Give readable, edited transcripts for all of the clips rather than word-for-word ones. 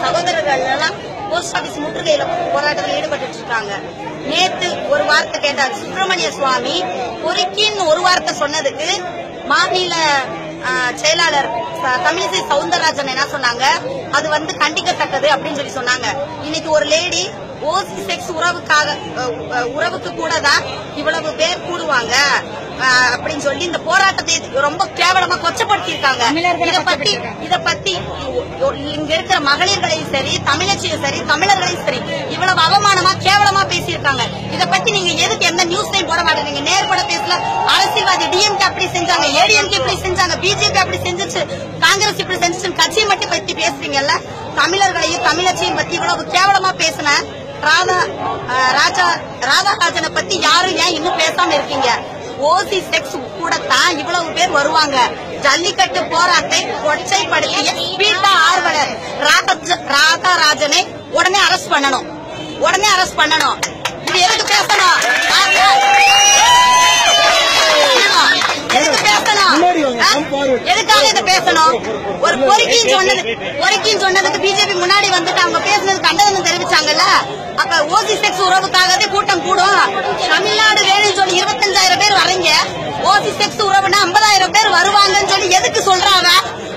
சகோதரர்கள் எல்லாம் post office முற்றுகையில போராட்டத்தில் ஈடுபட்டு இருக்காங்க. நேத்து ஒரு வார்த்தை கேட்டார் சுப்பிரமணிய சுவாமி பொறுக்கின்னு ஒரு வார்த்தை சொன்னதுக்கு மாநில செயலாளர் தமிழிசை சவுந்தரராஜன் என்ன சொன்னாங்க, அது கண்டிக்கத்தக்கது அப்படின்னு சொல்லி சொன்னாங்க. இன்னைக்கு ஒரு லேடி ஓசி செக்ஸ் உறவுக்கு கூட தான் இவ்வளவு பேர் கூடுவாங்க அப்படின்னு சொல்லி இந்த போராட்டத்தை ரொம்ப கேவலமா கொச்சப்படுத்தி இருக்காங்க. இத பத்தி இங்க இருக்கிற மகளிர்களையும் சரி, தமிழச்சியும் சரி, தமிழர்களையும் சரி இவ்வளவு அவமானமா கேவலமா பேசியிருக்காங்க. இத பத்தி நீங்க எதுக்கு எந்த நியூஸ்லயும் போட மாட்டேங்க? நேர்பட பேசல. அரசியல்வாதி டிஎம்கே அப்படி செஞ்சாங்க, ஏடிஎம்கே இப்படி செஞ்சாங்க, பிஜேபி அப்படி செஞ்சிச்சு, காங்கிரஸ் இப்படி செஞ்சிச்சு, கட்சியை மட்டும் பத்தி பேசுறீங்கல்ல. தமிழர்களையும் தமிழச்சியும் பத்தி இவ்வளவு கேவலமா பேசின ராதாராஜனை பத்தி யாரும் ஏன் இன்னும் பேசாம இருக்கீங்க? ஓசி செக்ஸ் கூட தான் இவ்வளவு பேர் வருவாங்க. ஜல்லிக்கட்டு போராட்டத்தை கொச்சைப்படுத்திய பீட்டா ஆர்வலர் ராதாராஜனை உடனே அரெஸ்ட் பண்ணணும். இது எதுக்கு பேசணும்? எதுக்காக இதை பேசணும்? ஒரு பொறுக்கின்னு சொன்னதுக்கு பிஜேபி முன்னாடி வந்துட்டு அவங்க பேசுனது கண்டனம் தெரிவிச்சாங்கல்ல. அப்ப ஓசி செக்ஸ் உறவுக்காகவே கூட்டம் கூடும். தமிழ்நாடு வேணும்னு சொல்லி 25,000 பேர் வரீங்க. ஓசி செக்ஸ் உறவுன்னா 50,000 பேர் வருவாங்கன்னு சொல்லி எதுக்கு சொல்றாங்க?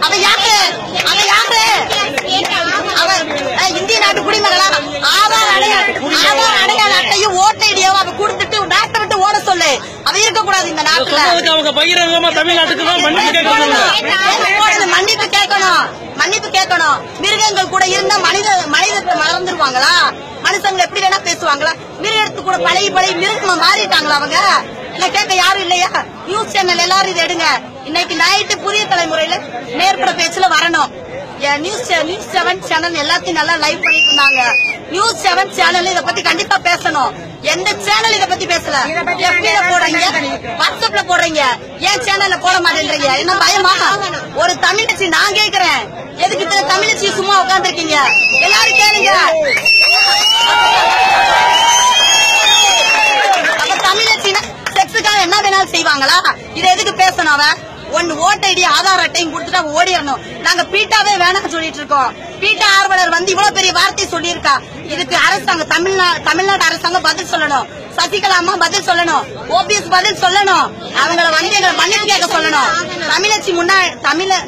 அவ யாரு? இந்திய நாட்டு குடிமகளா? ஆதார் அடையாள அட்டையும் ஓட்ட ஐடியோ அவ கொடுத்துட்டு நாட்டை விட்டு ஓட சொல்லு. அவ இருக்க கூடாது இந்த நாட்டுல. மன்னிப்பு கேட்கணும். மிருகங்கள் கூட இருந்தா மனிதத்தை மறந்துருவாங்களா? மனுஷங்க எப்படி வேணா பேசுவாங்களா? மிருகத்து கூட பழகி மிருகமா மாறிட்டாங்களா அவங்க? இல்ல கேட்க யாரும் இல்லையா? நியூஸ் சேனல் எல்லாரும் இதை எடுங்க. இன்னைக்கு நைட்டு புதிய தலைமுறையில நேர்பட பேச்சுல வரணும். நியூஸ் 7 சேனல் எல்லாத்தையும் நல்லா லைவ் பண்ணிட்டு இருந்தாங்க. நியூஸ் 7 சேனல் இதை பத்தி கண்டிப்பா பேசணும். எந்த சேனல் இதை பத்தி பேசல? FB-ல போடுறீங்க, வாட்ஸ்அப்ல போடுறீங்க, ஏன் சேனல்ல போட மாட்டேன்றீங்க? என்ன பயமா? ஒரு தமிழச்சி நான் கேட்கிறேன், எதுக்கு இத்தனை தமிழச்சி சும்மா உட்காந்துருக்கீங்க? எல்லாரும் கேளுங்க. அப்ப தமிழச்சின்னா செக்ஸுக்காக என்ன வேணாலும் செய்வாங்களா? இதை எதுக்கு பேசணும்? அவன் ஒன்னு ஓட்ட ஐடி ஆதார் அட்டையும் கொடுத்துட்டு அவன் ஓடிடணும். நாங்க பீட்டாவே வேணாம்னு சொல்லிட்டு இருக்கோம். பீட்டா ஆர்வலர் இவ்வளவு பெரிய வார்த்தை சொல்லியிருக்கா. இதுக்கு அரசாங்கம் தமிழ்நாடு அரசாங்கம் பதில் சொல்லணும். சசிகலா அம்மா பதில் சொல்லணும். ஓபிஎஸ் பதில் சொல்லணும். அவங்களை எங்களை மன்னிப்பு கேட்க சொல்லணும். தமிழச்சி முன்னாடி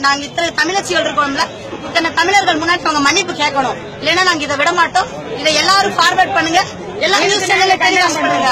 நாங்க இத்தனை தமிழச்சிகள் இருக்கோம்ல, இத்தனை தமிழர்கள் முன்னாடி அவங்க மன்னிப்பு கேட்கணும். இல்லைன்னா நாங்க இதை விட மாட்டோம். இதை எல்லாரும் ஃபார்வர்ட் பண்ணுங்க. எல்லா நியூஸ் சேனல்ல டெலிகாஸ்ட் பண்ணுங்க.